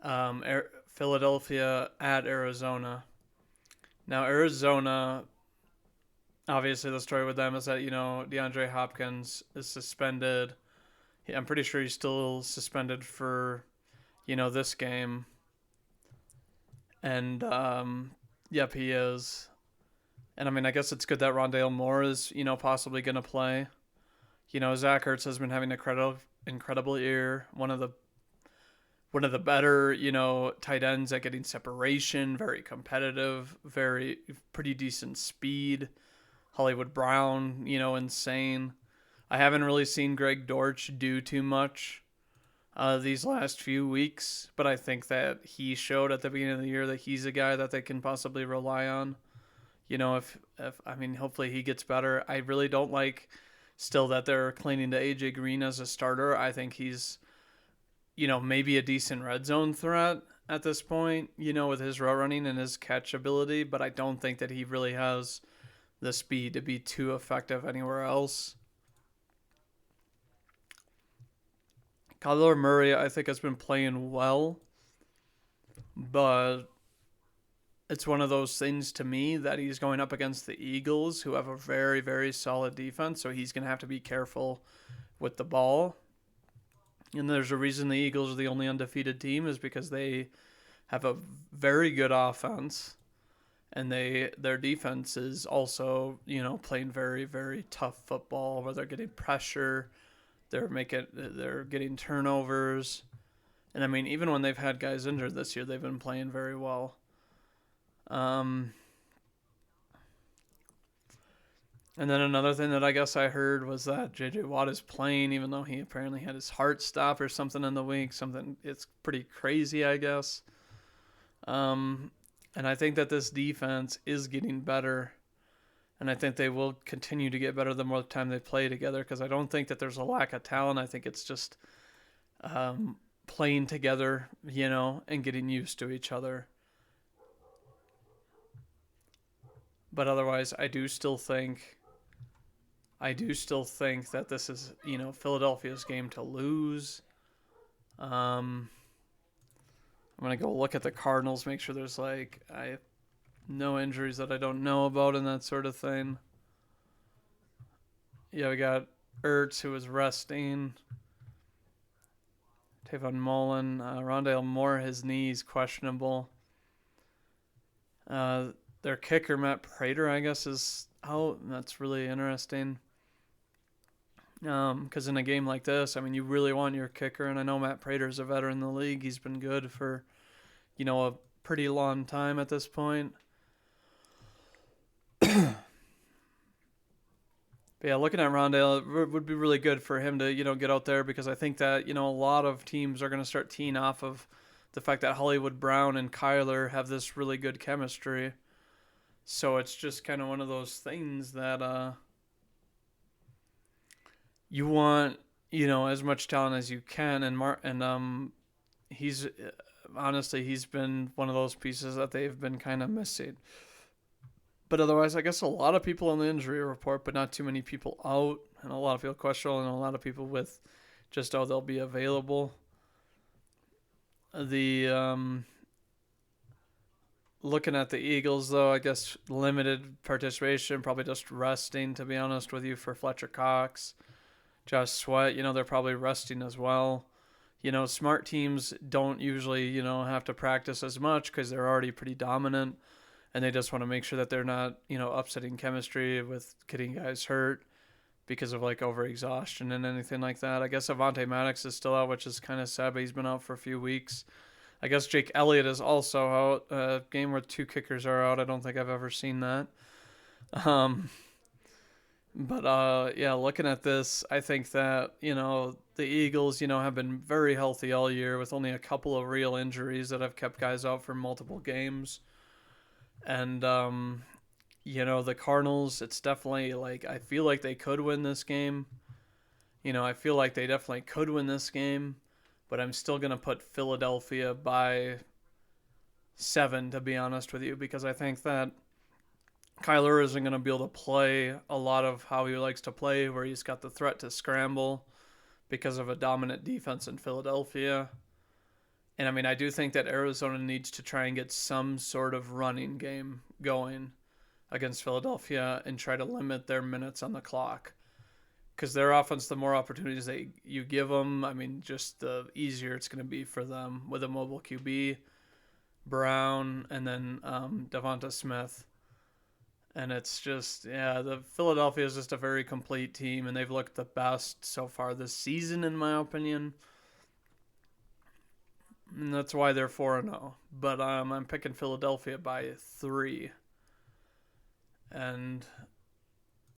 Philadelphia at Arizona. Now, Arizona, obviously, the story with them is that, DeAndre Hopkins is suspended. I'm pretty sure he's still suspended for, this game. And, yep, he is. And, I mean, I guess it's good that Rondale Moore is, possibly going to play. Zach Ertz has been having an incredible year. One of the better, tight ends at getting separation, very competitive, very pretty decent speed. Hollywood Brown, insane. I haven't really seen Greg Dortch do too much these last few weeks, but I think that he showed at the beginning of the year that he's a guy that they can possibly rely on. If I mean, hopefully he gets better. I really don't like still that they're clinging to AJ Green as a starter. I think he's maybe a decent red zone threat at this point, with his route running and his catch ability, but I don't think that he really has the speed to be too effective anywhere else. Kyler Murray, I think, has been playing well, but it's one of those things to me that he's going up against the Eagles, who have a very, very solid defense, so he's going to have to be careful with the ball. And there's a reason the Eagles are the only undefeated team is because they have a very good offense, and their defense is also playing very, very tough football where they're getting pressure, they're getting turnovers, and I mean even when they've had guys injured this year, they've been playing very well. And then another thing that I guess I heard was that J.J. Watt is playing, even though he apparently had his heart stop or something in the week. It's pretty crazy, I guess. And I think that this defense is getting better. And I think they will continue to get better the more time they play together because I don't think that there's a lack of talent. I think it's just playing together, and getting used to each other. But otherwise, I do still think that this is, Philadelphia's game to lose. I'm gonna go look at the Cardinals, make sure there's no injuries that I don't know about and that sort of thing. Yeah, we got Ertz, who is resting. Tavon Mullen, Rondale Moore, his knee's questionable. Their kicker, Matt Prater, I guess, is out. That's really interesting. Because in a game like this, I mean, you really want your kicker, and I know Matt Prater is a veteran in the league. He's been good for, a pretty long time at this point. But yeah, looking at Rondale, it would be really good for him to, get out there because I think that, a lot of teams are going to start teeing off of the fact that Hollywood Brown and Kyler have this really good chemistry. So it's just kind of one of those things that you want, as much talent as you can. And he's honestly, he's been one of those pieces that they've been kind of missing. But otherwise, I guess a lot of people on the injury report, but not too many people out, and a lot of people questionable, and a lot of people with just they'll be available. The looking at the Eagles, though, I guess limited participation, probably just resting, to be honest with you, for Fletcher Cox. Josh Sweat, they're probably resting as well. Smart teams don't usually, have to practice as much because they're already pretty dominant, and they just want to make sure that they're not, upsetting chemistry with getting guys hurt because of overexhaustion and anything like that. I guess Avonte Maddox is still out, which is kind of sad, but he's been out for a few weeks. I guess Jake Elliott is also out. A game where two kickers are out. I don't think I've ever seen that. But yeah, looking at this, I think that, the Eagles, have been very healthy all year with only a couple of real injuries that have kept guys out for multiple games. And, the Cardinals, it's definitely I feel like they could win this game. I feel like they definitely could win this game, but I'm still going to put Philadelphia by 7, to be honest with you, because I think that Kyler isn't going to be able to play a lot of how he likes to play, where he's got the threat to scramble because of a dominant defense in Philadelphia. And I mean, I do think that Arizona needs to try and get some sort of running game going against Philadelphia and try to limit their minutes on the clock. Because their offense, the more opportunities you give them, I mean, just the easier it's going to be for them with a mobile QB, Brown, and then Devonta Smith. And it's just, yeah, the Philadelphia is just a very complete team, and they've looked the best so far this season, in my opinion. And that's why they're 4-0. But I'm picking Philadelphia by 3. And